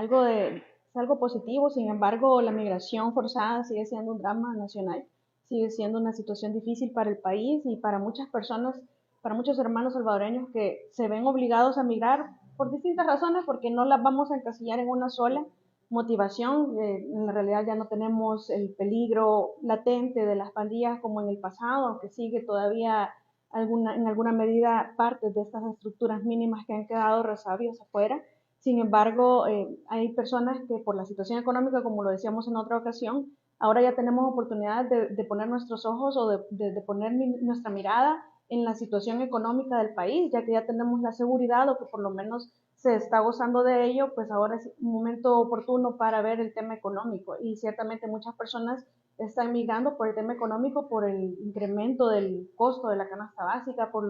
es algo positivo. Sin embargo, la migración forzada sigue siendo un drama nacional, sigue siendo una situación difícil para el país y para muchas personas, para muchos hermanos salvadoreños que se ven obligados a migrar por distintas razones, porque no las vamos a encasillar en una sola motivación. En la realidad ya no tenemos el peligro latente de las pandillas como en el pasado, aunque sigue todavía en alguna medida partes de estas estructuras mínimas que han quedado resabios afuera. Sin embargo, hay personas que por la situación económica, como lo decíamos en otra ocasión, ahora ya tenemos oportunidad de poner nuestros ojos o de poner nuestra mirada en la situación económica del país, ya que ya tenemos la seguridad o que por lo menos se está gozando de ello, pues ahora es un momento oportuno para ver el tema económico. Y ciertamente muchas personas están migrando por el tema económico, por el incremento del costo de la canasta básica, por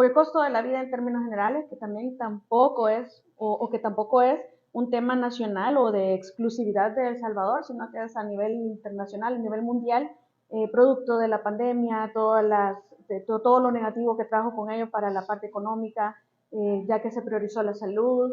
el costo de la vida en términos generales, que también tampoco es, o que tampoco es un tema nacional o de exclusividad de El Salvador, sino que es a nivel internacional, a nivel mundial, producto de la pandemia, todo lo negativo que trajo con ello para la parte económica, ya que se priorizó la salud,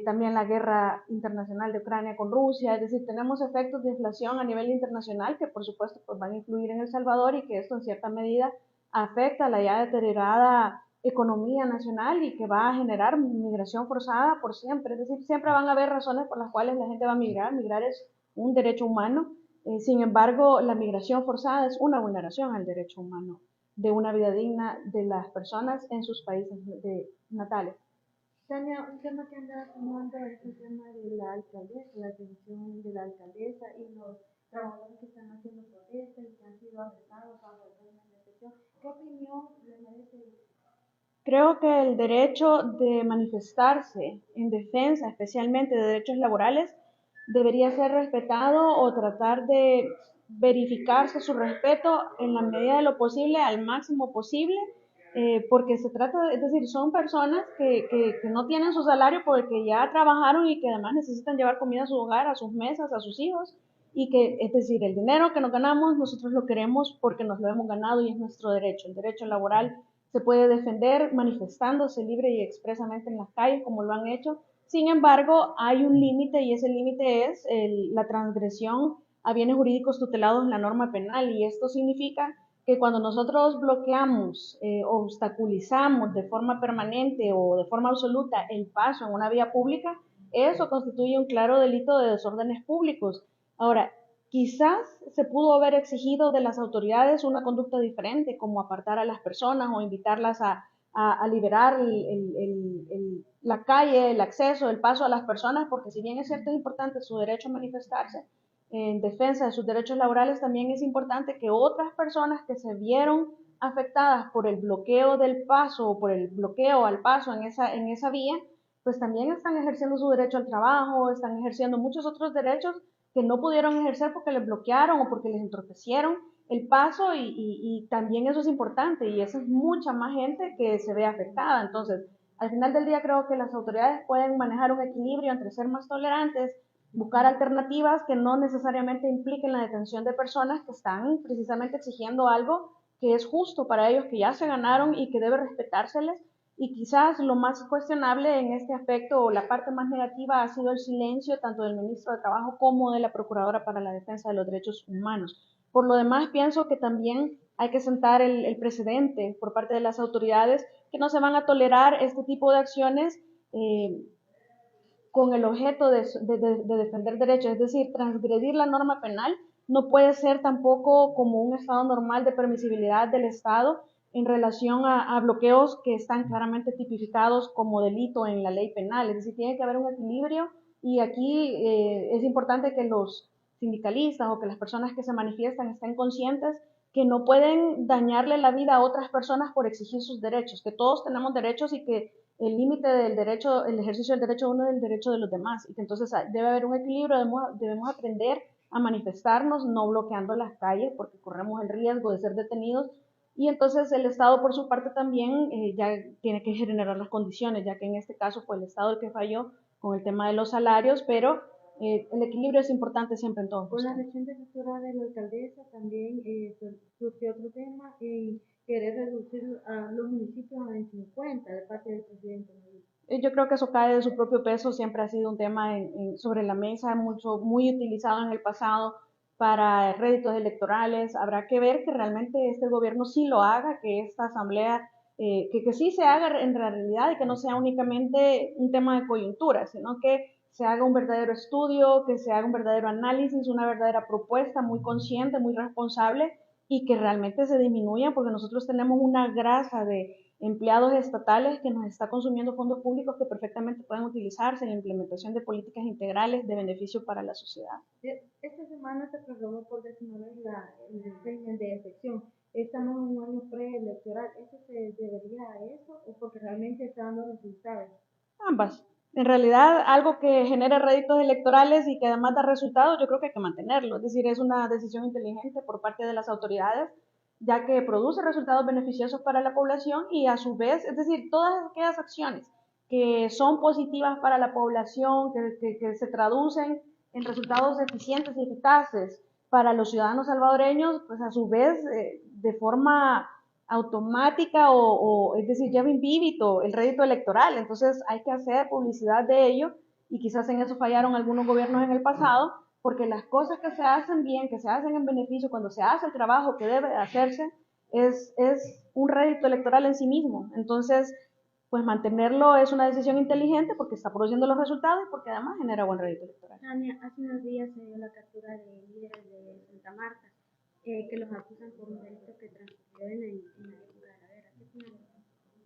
también la guerra internacional de Ucrania con Rusia. Es decir, tenemos efectos de inflación a nivel internacional que por supuesto pues, van a influir en El Salvador y que esto en cierta medida afecta a la ya deteriorada economía nacional y que va a generar migración forzada por siempre. Es decir, siempre van a haber razones por las cuales la gente va a migrar. Migrar es un derecho humano. Sin embargo, la migración forzada es una vulneración al derecho humano de una vida digna de las personas en sus países natales. Tania, un tema que anda tomando es el tema de la alcaldesa, la atención de la alcaldesa y los trabajadores que están haciendo protestas y que han sido arrestados bajo el régimen de excepción. ¿Qué opinión le merece? Creo que el derecho de manifestarse en defensa, especialmente de derechos laborales, debería ser respetado o tratar de verificarse su respeto en la medida de lo posible, al máximo posible, porque se trata, es decir, son personas que no tienen su salario porque ya trabajaron y que además necesitan llevar comida a su hogar, a sus mesas, a sus hijos, y que, es decir, el dinero que nos ganamos, nosotros lo queremos porque nos lo hemos ganado y es nuestro derecho. El derecho laboral se puede defender manifestándose libre y expresamente en las calles, como lo han hecho. Sin embargo, hay un límite y ese límite es la transgresión a bienes jurídicos tutelados en la norma penal. Y esto significa que cuando nosotros bloqueamos o obstaculizamos de forma permanente o de forma absoluta el paso en una vía pública, eso constituye un claro delito de desórdenes públicos. Ahora, quizás se pudo haber exigido de las autoridades una conducta diferente, como apartar a las personas o invitarlas a liberar la calle, el acceso, el paso a las personas, porque si bien es cierto es importante su derecho a manifestarse en defensa de sus derechos laborales, también es importante que otras personas que se vieron afectadas por el bloqueo del paso o por el bloqueo al paso en esa vía, pues también están ejerciendo su derecho al trabajo, están ejerciendo muchos otros derechos que no pudieron ejercer porque les bloquearon o porque les entorpecieron el paso y también eso es importante y esa es mucha más gente que se ve afectada. Entonces, al final del día creo que las autoridades pueden manejar un equilibrio entre ser más tolerantes, buscar alternativas que no necesariamente impliquen la detención de personas que están precisamente exigiendo algo que es justo para ellos, que ya se ganaron y que debe respetárseles. Y quizás lo más cuestionable en este aspecto o la parte más negativa ha sido el silencio tanto del ministro de Trabajo como de la Procuradora para la Defensa de los Derechos Humanos. Por lo demás, pienso que también hay que sentar el precedente por parte de las autoridades que no se van a tolerar este tipo de acciones con el objeto de defender derechos, es decir, transgredir la norma penal no puede ser tampoco como un estado normal de permisibilidad del Estado en relación a bloqueos que están claramente tipificados como delito en la ley penal. Es decir, tiene que haber un equilibrio y aquí es importante que los sindicalistas o que las personas que se manifiestan estén conscientes que no pueden dañarle la vida a otras personas por exigir sus derechos, que todos tenemos derechos y que el límite del derecho, el ejercicio del derecho de uno es el derecho de los demás. Y que entonces debe haber un equilibrio, debemos aprender a manifestarnos, no bloqueando las calles, porque corremos el riesgo de ser detenidos. Y entonces el Estado, por su parte, también ya tiene que generar las condiciones, ya que en este caso fue el Estado el que falló con el tema de los salarios, pero el equilibrio es importante siempre en todos Con los la temas. reciente postura de la alcaldesa también surgió otro tema en querer reducir a los municipios a 50 de parte del presidente. Yo creo que eso cae de su propio peso, siempre ha sido un tema sobre la mesa, muy utilizado en el pasado para réditos electorales. Habrá que ver que realmente este gobierno sí lo haga, que esta asamblea, que sí se haga en realidad y que no sea únicamente un tema de coyuntura, sino que se haga un verdadero estudio, que se haga un verdadero análisis, una verdadera propuesta muy consciente, muy responsable y que realmente se disminuya, porque nosotros tenemos una grasa de empleados estatales que nos está consumiendo fondos públicos que perfectamente pueden utilizarse en la implementación de políticas integrales de beneficio para la sociedad. Esta semana se prorrogó por 19 el régimen de excepción. Estamos en un año preelectoral. ¿Eso se debería a eso o porque realmente está dando resultados? Ambas. En realidad, algo que genere réditos electorales y que además da resultados, yo creo que hay que mantenerlo. Es decir, es una decisión inteligente por parte de las autoridades, ya que produce resultados beneficiosos para la población y a su vez, es decir, todas aquellas acciones que son positivas para la población, que se traducen en resultados eficientes y eficaces para los ciudadanos salvadoreños, pues a su vez, de forma automática es decir, lleva impíbito el rédito electoral, entonces hay que hacer publicidad de ello y quizás en eso fallaron algunos gobiernos en el pasado, porque las cosas que se hacen bien, que se hacen en beneficio, cuando se hace el trabajo que debe de hacerse, es un rédito electoral en sí mismo, entonces pues mantenerlo es una decisión inteligente porque está produciendo los resultados y porque además genera buen rédito electoral. Tania, hace unos días se dio la captura de líderes de Santa Marta que los acusan por un delito que transcurrió en la época de la guerra. ¿Qué opinan?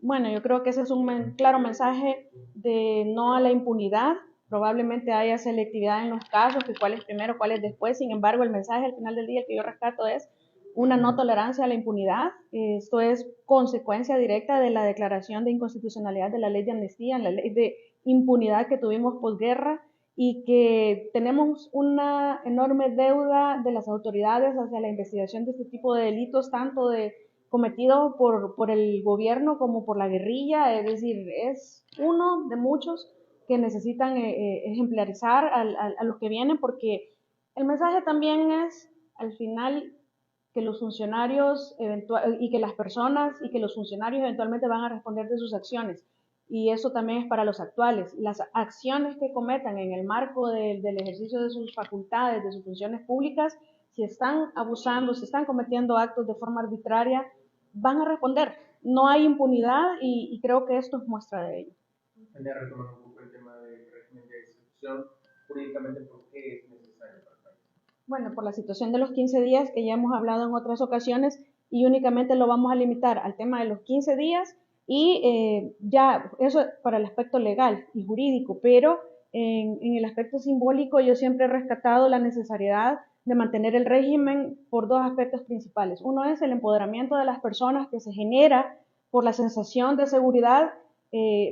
Bueno, yo creo que ese es un claro mensaje de no a la impunidad. Probablemente haya selectividad en los casos, que cuál es primero, cuál es después. Sin embargo, el mensaje al final del día que yo rescato es una no tolerancia a la impunidad. Esto es consecuencia directa de la declaración de inconstitucionalidad de la ley de amnistía, la ley de impunidad que tuvimos posguerra y que tenemos una enorme deuda de las autoridades hacia la investigación de este tipo de delitos, tanto de cometido por el gobierno como por la guerrilla, es decir, es uno de muchos que necesitan ejemplarizar a los que vienen porque el mensaje también es al final que los funcionarios y que las personas y que los funcionarios eventualmente van a responder de sus acciones. Y eso también es para los actuales. Las acciones que cometan en el marco del ejercicio de sus facultades, de sus funciones públicas, si están abusando, si están cometiendo actos de forma arbitraria, van a responder. No hay impunidad y creo que esto es muestra de ello. Ya retomando un poco el tema del régimen de excepción, jurídicamente, ¿por qué es necesario para el país? Bueno, por la situación de los 15 días que ya hemos hablado en otras ocasiones y únicamente lo vamos a limitar al tema de los 15 días y ya eso para el aspecto legal y jurídico, pero en el aspecto simbólico yo siempre he rescatado la necesidad de mantener el régimen por dos aspectos principales. Uno es el empoderamiento de las personas que se genera por la sensación de seguridad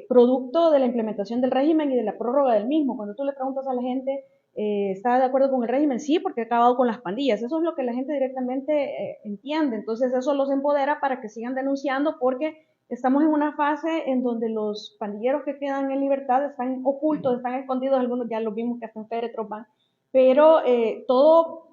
producto de la implementación del régimen y de la prórroga del mismo. Cuando tú le preguntas a la gente, ¿está de acuerdo con el régimen? Sí, porque ha acabado con las pandillas. Eso es lo que la gente directamente entiende. Entonces eso los empodera para que sigan denunciando porque estamos en una fase en donde los pandilleros que quedan en libertad están ocultos, están escondidos, algunos ya los vimos que hasta en féretros van, pero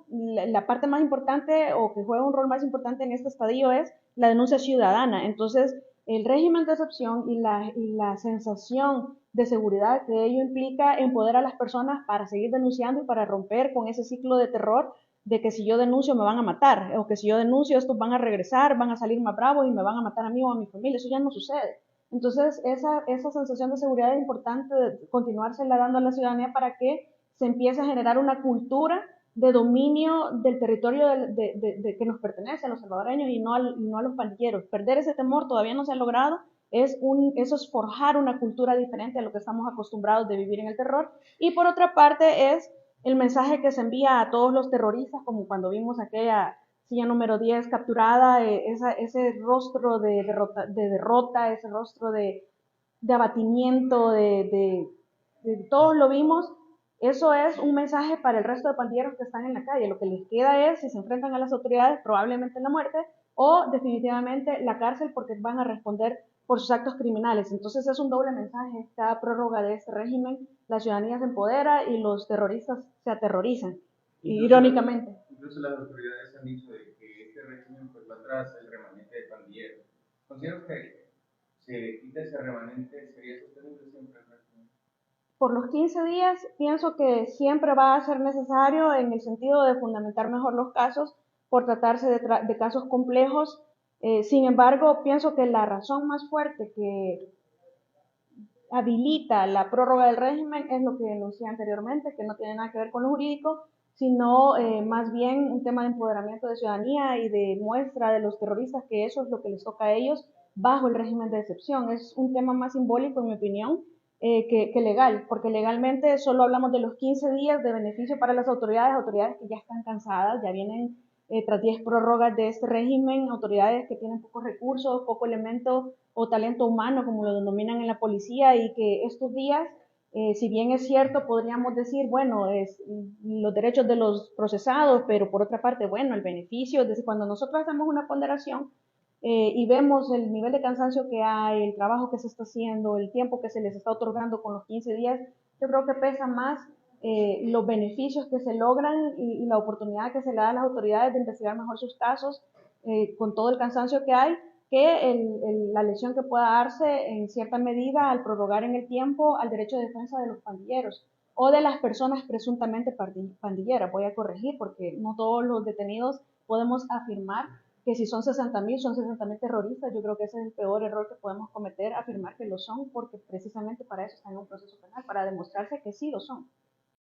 la parte más importante o que juega un rol más importante en este estadio es la denuncia ciudadana. Entonces, el régimen de excepción y la sensación de seguridad que ello implica empodera a las personas para seguir denunciando y para romper con ese ciclo de terror de que si yo denuncio me van a matar, o que si yo denuncio estos van a regresar, van a salir más bravos y me van a matar a mí o a mi familia. Eso ya no sucede. Entonces, esa sensación de seguridad es importante de continuársela dando a la ciudadanía para que se empiece a generar una cultura de dominio del territorio que nos pertenece a los salvadoreños y no a los pandilleros. Perder ese temor todavía no se ha logrado, eso es forjar una cultura diferente a lo que estamos acostumbrados de vivir en el terror. Y por otra parte es el mensaje que se envía a todos los terroristas, como cuando vimos aquella silla número 10 capturada, ese rostro de derrota, ese rostro de abatimiento, todos lo vimos. Eso es un mensaje para el resto de pandilleros que están en la calle. Lo que les queda es, si se enfrentan a las autoridades, probablemente la muerte o definitivamente la cárcel porque van a responder por sus actos criminales. Entonces es un doble mensaje. Cada prórroga de este régimen, la ciudadanía se empodera y los terroristas se aterrorizan, irónicamente. Incluso las autoridades han dicho de que este régimen pues va atrás el remanente de pandilleros. ¿Consideras que se quite ese remanente, sería sostenible siempre el régimen. Por los 15 días pienso que siempre va a ser necesario en el sentido de fundamentar mejor los casos por tratarse de casos complejos. Sin embargo, pienso que la razón más fuerte que habilita la prórroga del régimen es lo que denuncié anteriormente, que no tiene nada que ver con lo jurídico, sino más bien un tema de empoderamiento de ciudadanía y de muestra de los terroristas que eso es lo que les toca a ellos bajo el régimen de excepción. Es un tema más simbólico, en mi opinión, que legal, porque legalmente solo hablamos de los 15 días de beneficio para las autoridades que ya están cansadas, ya vienen tras 10 prórrogas de este régimen, autoridades que tienen pocos recursos, poco elemento o talento humano, como lo denominan en la policía, y que estos días, si bien es cierto, podríamos decir, bueno, es los derechos de los procesados, pero por otra parte, bueno, el beneficio, es decir, cuando nosotros hacemos una ponderación y vemos el nivel de cansancio que hay, el trabajo que se está haciendo, el tiempo que se les está otorgando con los 15 días, yo creo que pesa más los beneficios que se logran y la oportunidad que se le da a las autoridades de investigar mejor sus casos con todo el cansancio que hay, que la lesión que pueda darse en cierta medida al prorrogar en el tiempo al derecho de defensa de los pandilleros o de las personas presuntamente pandilleras. Voy a corregir porque no todos los detenidos podemos afirmar que si son 60.000, son 60.000 terroristas. Yo creo que ese es el peor error que podemos cometer, afirmar que lo son, porque precisamente para eso están en un proceso penal, para demostrarse que sí lo son.